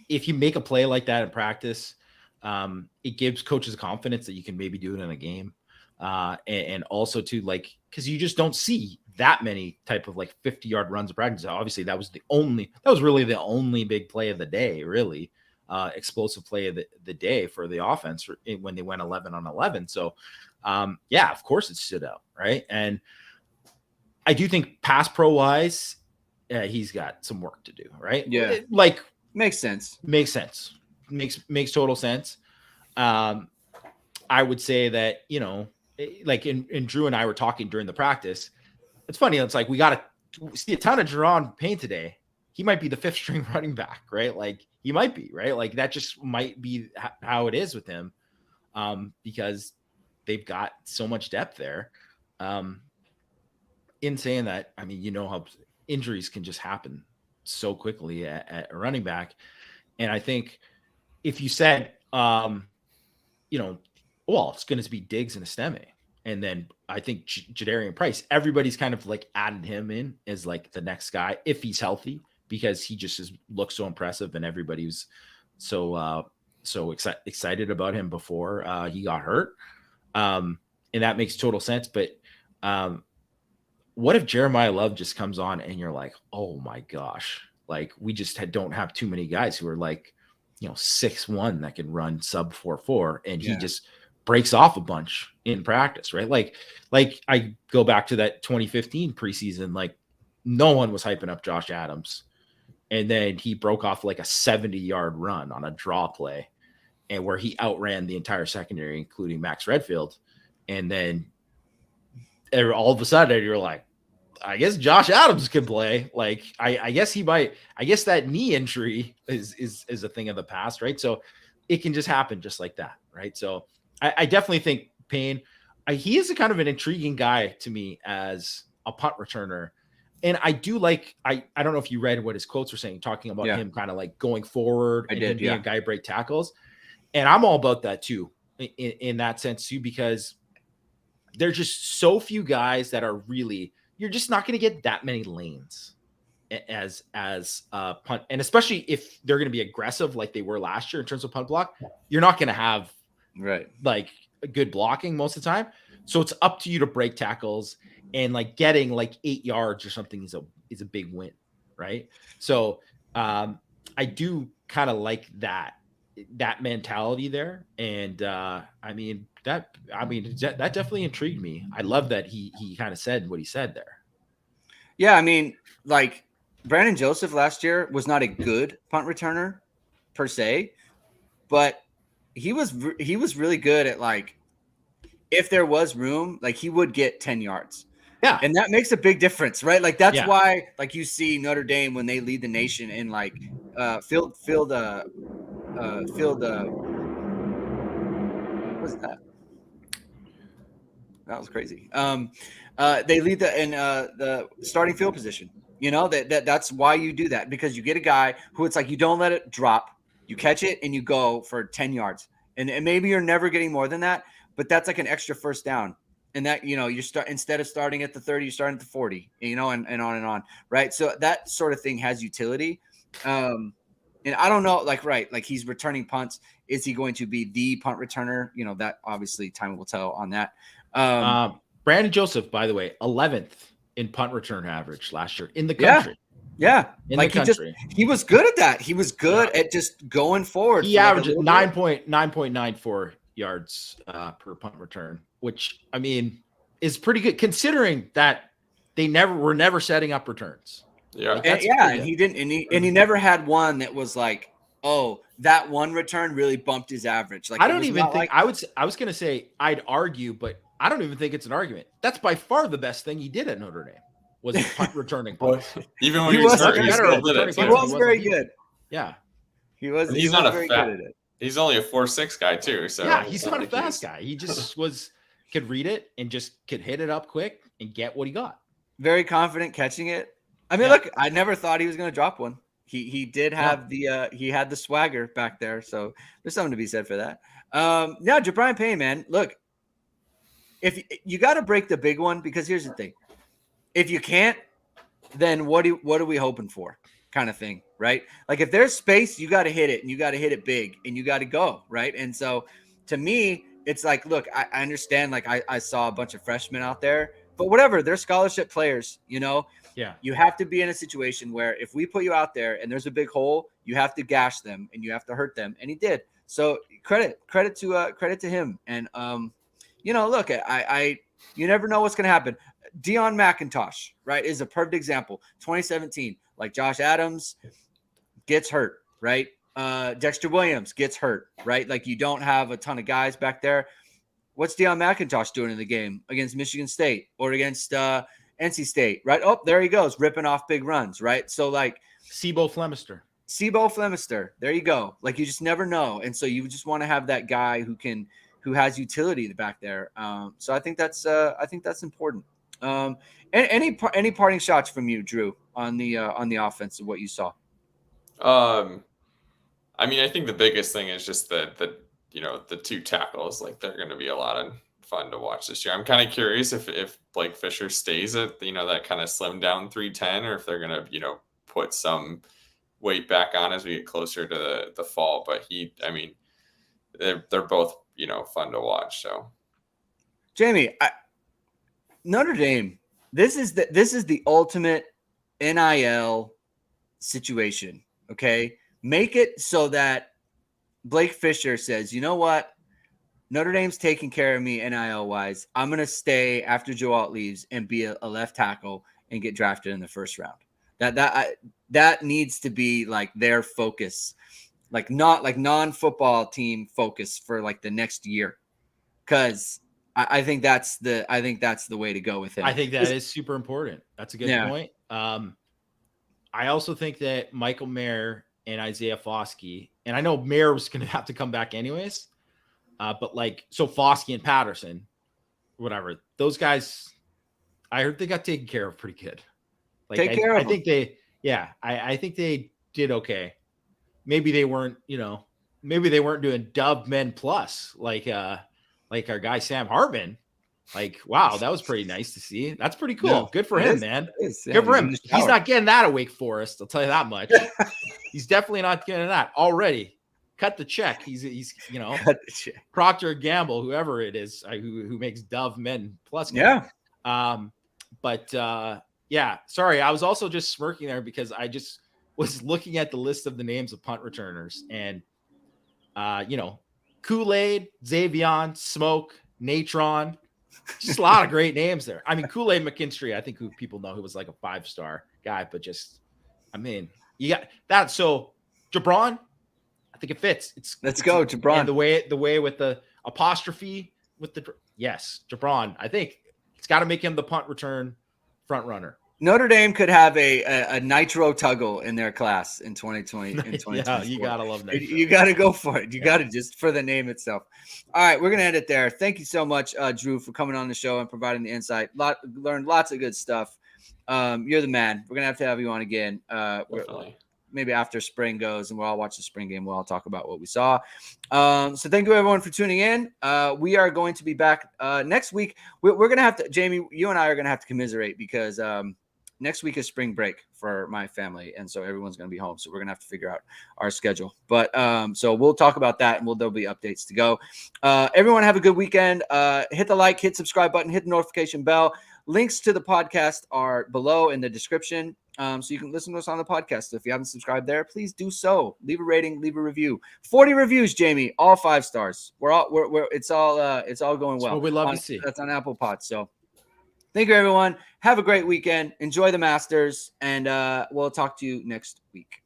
if you make a play like that in practice, it gives coaches confidence that you can maybe do it in a game. And also to like, because you just don't see that many type of like 50-yard runs of practice. Obviously, that was really the only big play of the day, really. Explosive play of the day for the offense when they went 11 on 11. So, yeah, of course it stood out, right? And I do think pass pro wise, he's got some work to do, right? Yeah, like makes sense. Makes total sense. I would say that, you know, like and Drew and I were talking during the practice. It's funny. It's like we got to see a ton of Jerron Payne today. He might be the 5th string running back, right? Like he might be, right? Like that just might be how it is with him, because they've got so much depth there. In saying that, I mean, you know how injuries can just happen so quickly at a running back. And I think if you said, you know, well, it's going to be Diggs and Esteme. And then I think Jadarian Price, everybody's kind of like added him in as like the next guy if he's healthy, because he just looks so impressive and everybody was so excited about him before he got hurt. And that makes total sense. But what if Jeremiah Love just comes on and you're like, oh my gosh, like we just don't have too many guys who are like, you know, 6'1" that can run sub 4.4, and he just breaks off a bunch in practice, right? Like I go back to that 2015 preseason, like no one was hyping up Josh Adams, and then he broke off like a 70-yard run on a draw play, and where he outran the entire secondary, including Max Redfield, and then all of a sudden you're like, I guess Josh Adams can play. Like, I guess he might. I guess that knee injury is a thing of the past, right? So it can just happen just like that, right? So I definitely think Payne. He is a kind of an intriguing guy to me as a punt returner, and I do like. I don't know if you read what his quotes were saying, talking about him kind of like going forward and being a guy break tackles, and I'm all about that too, in that sense too, because there's just so few guys that are really. You're just not going to get that many lanes as punt. And especially if they're going to be aggressive like they were last year in terms of punt block, you're not going to have like a good blocking most of the time. So it's up to you to break tackles, and like getting like 8 yards or something is a big win. Right. So I do kind of like that mentality there. And that definitely intrigued me. I love that he kind of said what he said there. Yeah, I mean, like Brandon Joseph last year was not a good punt returner per se, but he was really good at, like, if there was room, like he would get 10 yards. Yeah. And that makes a big difference, right? Like that's why, like, you see Notre Dame when they lead the nation in like field what was that? That was crazy. They lead the starting field position. You know, that's why you do that, because you get a guy who it's like you don't let it drop, you catch it and you go for 10 yards. And maybe you're never getting more than that, but that's like an extra first down. And that, you know, instead of starting at the 30, you're starting at the 40, you know, and on and on. Right. So that sort of thing has utility. And I don't know, like he's returning punts. Is he going to be the punt returner? You know, that obviously time will tell on that. Brandon Joseph, by the way, 11th in punt return average last year in the country. Yeah. In like the country. He was good at that. He was good at just going forward. He averaged 9.94 yards per punt return, which, I mean, is pretty good considering that they were never setting up returns. Yeah. Like, and he didn't, and he never had one that was like, oh, that one return really bumped his average. Like, I don't even think I was going to say I'd argue, but I don't even think it's an argument. That's by far the best thing he did at Notre Dame was punt returning. Even when he was hurt, he still did it. He was very good. Yeah. He's not very good at it. He's only a 4.6 guy too. So yeah, he's not a fast guy. He just could read it and just could hit it up quick and get what he got. Very confident catching it. I mean, look, I never thought he was going to drop one. He did have he had the swagger back there. So there's something to be said for that. Yeah, Ja'Brian Payne, man, look, if you got to break the big one, because here's the thing. If you can't, then what are we hoping for? Kind of thing, right? Like if there's space, you got to hit it, and you got to hit it big, and you got to go, right? And so to me, it's like, look, I understand. Like I saw a bunch of freshmen out there, but whatever, they're scholarship players, you know. Yeah. You have to be in a situation where if we put you out there and there's a big hole, you have to gash them and you have to hurt them, and he did. So credit to him. And you know, look, you never know what's going to happen. Deion McIntosh, right, is a perfect example. 2017, like Josh Adams gets hurt, right? Dexter Williams gets hurt, right? Like you don't have a ton of guys back there. What's Deion McIntosh doing in the game against Michigan State or against NC State, right? Oh, there he goes, ripping off big runs, right? So like Sibo Flemister, there you go. Like you just never know, and so you just want to have that guy who has utility back there. So I think that's important. Any parting shots from you, Drew, on the offense of what you saw? I mean, I think the biggest thing is just that you know, the two tackles, like they're going to be a lot of fun to watch this year. I'm kind of curious if Blake Fisher stays at, you know, that kind of slim down 310, or if they're going to, you know, put some weight back on as we get closer to the fall. But I mean, they're both, you know, fun to watch. So, Jamie, Notre Dame, this is the ultimate NIL situation. Okay, make it so that Blake Fisher says, you know what, Notre Dame's taking care of me NIL wise. I'm gonna stay after Joe Alt leaves and be a left tackle and get drafted in the first round. That needs to be like their focus, like not like non-football team focus for like the next year, because I think that's the way to go with him. I think that is super important. That's a good point. I also think that Michael Mayer and Isaiah Foskey, and I know Mayer was going to have to come back anyways, but like, so Foskey and Patterson, whatever, those guys, I heard they got taken care of pretty good. Like, I think I think they did okay. Maybe they weren't, you know, doing Dub Men Plus like our guy Sam Hartman. Like, wow, that was pretty nice to see. That's pretty cool. Yeah, good for him, man. Good for him. He's not getting that at Wake Forest, I'll tell you that much. He's definitely not getting that already. Cut the check. He's you know, Procter & Gamble, whoever it is, who makes Dove Men Plus. Yeah. Yeah, sorry. I was also just smirking there because I just was looking at the list of the names of punt returners, and you know, Kool-Aid, Xavion, Smoke, Natron. Just a lot of great names there. I mean, Kool-Aid McKinstry, I think who people know, who was like a 5-star guy, but just, I mean, you got that. So Jabron, I think it fits. Let's go, Jabron. And the way with the apostrophe with the, yes, Jabron. I think it's got to make him the punt return front runner. Notre Dame could have a Nitro Tuggle in their class in 2020. In 2024. Yeah, you gotta love Nitro. You gotta go for it. You gotta just for the name itself. All right, we're gonna end it there. Thank you so much, Drew, for coming on the show and providing the insight. Learned lots of good stuff. You're the man. We're gonna have to have you on again. Maybe after spring goes and we'll all watch the spring game. We'll all talk about what we saw. So thank you everyone for tuning in. We are going to be back next week. We're going to have to, Jamie, you and I are going to have to commiserate because next week is spring break for my family. And so everyone's going to be home. So we're going to have to figure out our schedule. But so we'll talk about that and there'll be updates to go. Everyone have a good weekend. Hit the like, hit subscribe button, hit the notification bell. Links to the podcast are below in the description. So you can listen to us on the podcast. So if you haven't subscribed there, please do so. Leave a rating, leave a review. 40 reviews, Jamie, all 5 stars. It's all going well. That's what we love to see. That's on Apple Pod. So thank you, everyone. Have a great weekend. Enjoy the Masters, and we'll talk to you next week.